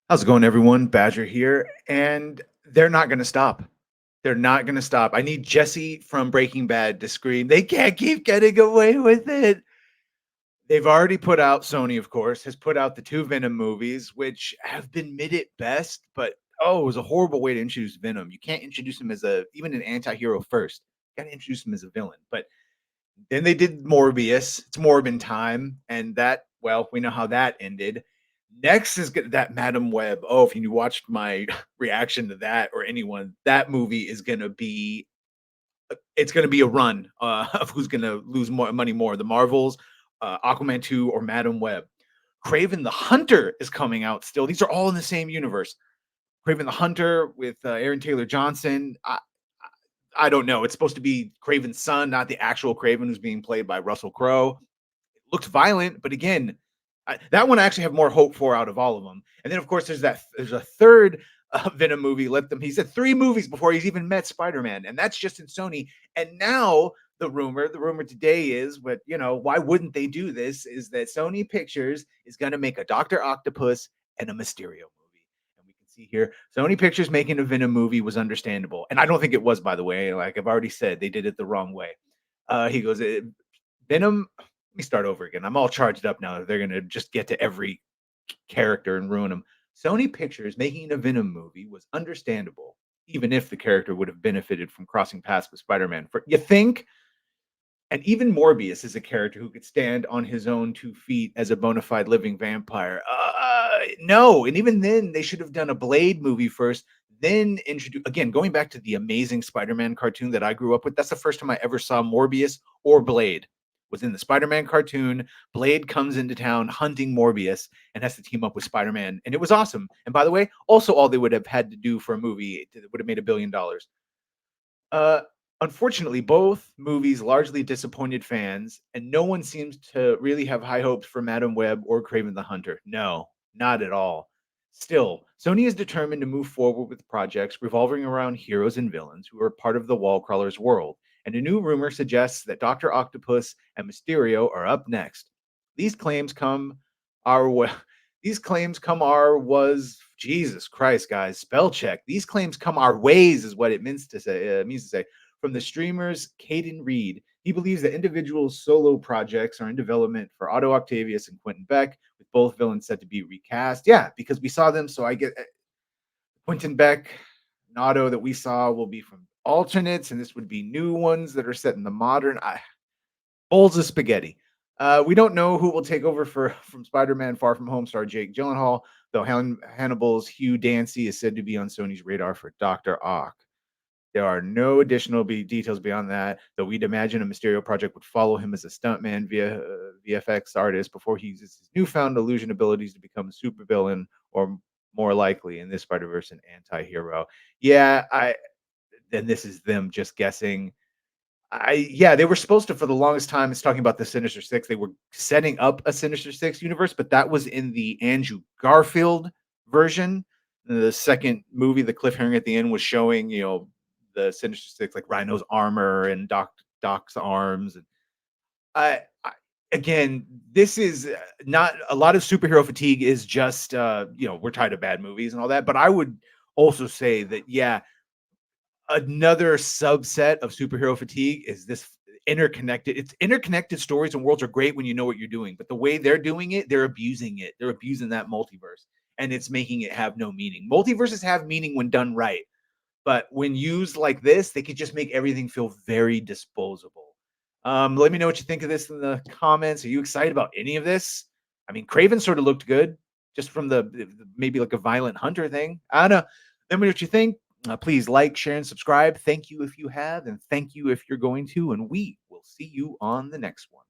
How's it going, everyone? Badger here, and they're not going to stop. They're not going to stop. I need Jesse from Breaking Bad to scream. They can't keep getting away with it. They've already put out, Sony, of course, has put out the two Venom movies, which have been mid at best, but it was a horrible way to introduce Venom. You can't introduce him as even an anti-hero first. You got to introduce him as a villain. But then they did Morbius. It's Morbin time, and we know how that ended. Next is that Madam Web. Oh, if you watched my reaction to that or anyone, that movie is gonna be it's gonna be a run of who's gonna lose more money more, the Marvels, Aquaman 2, or Madam Web. Craven the Hunter is coming out still. These are all in the same universe. Craven the Hunter with Aaron Taylor Johnson. I don't know. It's supposed to be Craven's son, not the actual Craven who's being played by Russell Crowe. Looks violent, but again, that one I actually have more hope for out of all of them. And then, of course, there's a third Venom movie. He said three movies before he's even met Spider-Man, and that's just in Sony. And now the rumor today is, but why wouldn't they do this? Is that Sony Pictures is going to make a Doctor Octopus and a Mysterio movie. And we can see here, Sony Pictures making a Venom movie was understandable, and I don't think it was, by the way. Like I've already said, they did it the wrong way. He goes, Venom. Let me start over again. I'm all charged up now. They're gonna just get to every character and ruin them. Sony Pictures making a Venom movie was understandable, even if the character would have benefited from crossing paths with Spider-Man. For you think, and even Morbius is a character who could stand on his own 2 feet as a bona fide living vampire. No, and even then, they should have done a Blade movie first, then introduce again. Going back to the Amazing Spider-Man cartoon that I grew up with, that's the first time I ever saw Morbius or Blade. Was in the Spider-Man cartoon. Blade comes into town hunting Morbius and has to team up with Spider-Man, and it was awesome. And by the way, also all they would have had to do for a movie would have made $1 billion. Uh, Unfortunately, both movies largely disappointed fans, and no one seems to really have high hopes for Madam Web or Craven the Hunter. No, not at all. Still, Sony is determined to move forward with projects revolving around heroes and villains who are part of the Wallcrawler's world, and a new rumor suggests that Dr. Octopus and Mysterio are up next. These claims come our way. These claims come our was Jesus Christ, guys. Spell check. These claims come our ways is what it means to say. Means to say from the streamers Caden Reed. He believes that individual solo projects are in development for Otto Octavius and Quentin Beck, with both villains set to be recast. Yeah, because we saw them, so I get Quentin Beck and Otto that we saw will be from alternates, and this would be new ones that are set in the modern. Bowls of spaghetti. We don't know who will take over from Spider-Man Far From Home star Jake Gyllenhaal, though Hannibal's Hugh Dancy is said to be on Sony's radar for Dr. Ock. There are no additional details beyond that, though we'd imagine a Mysterio project would follow him as a stuntman via VFX artist before he uses his newfound illusion abilities to become a supervillain, or more likely in this Spider-Verse, an anti-hero. Yeah, then this is them just guessing. Yeah, they were supposed to, for the longest time, it's talking about the Sinister Six. They were setting up a Sinister Six universe, but that was in the Andrew Garfield version. The second movie, the cliffhanger at the end was showing, the Sinister Six, like Rhino's armor and Doc's arms. And I again, this is not a lot of superhero fatigue. Is just we're tired of bad movies and all that. But I would also say that another subset of superhero fatigue is this interconnected. It's interconnected stories and worlds are great when you know what you're doing, but the way they're doing it, they're abusing it. They're abusing that multiverse, and it's making it have no meaning. Multiverses have meaning when done right, but when used like this, they could just make everything feel very disposable. Let me know what you think of this in the comments. Are you excited about any of this? I mean, Craven sort of looked good just from maybe like a violent hunter thing. I don't know. Let me know what you think. Please like, share, and subscribe. Thank you if you have, and thank you if you're going to. And we will see you on the next one.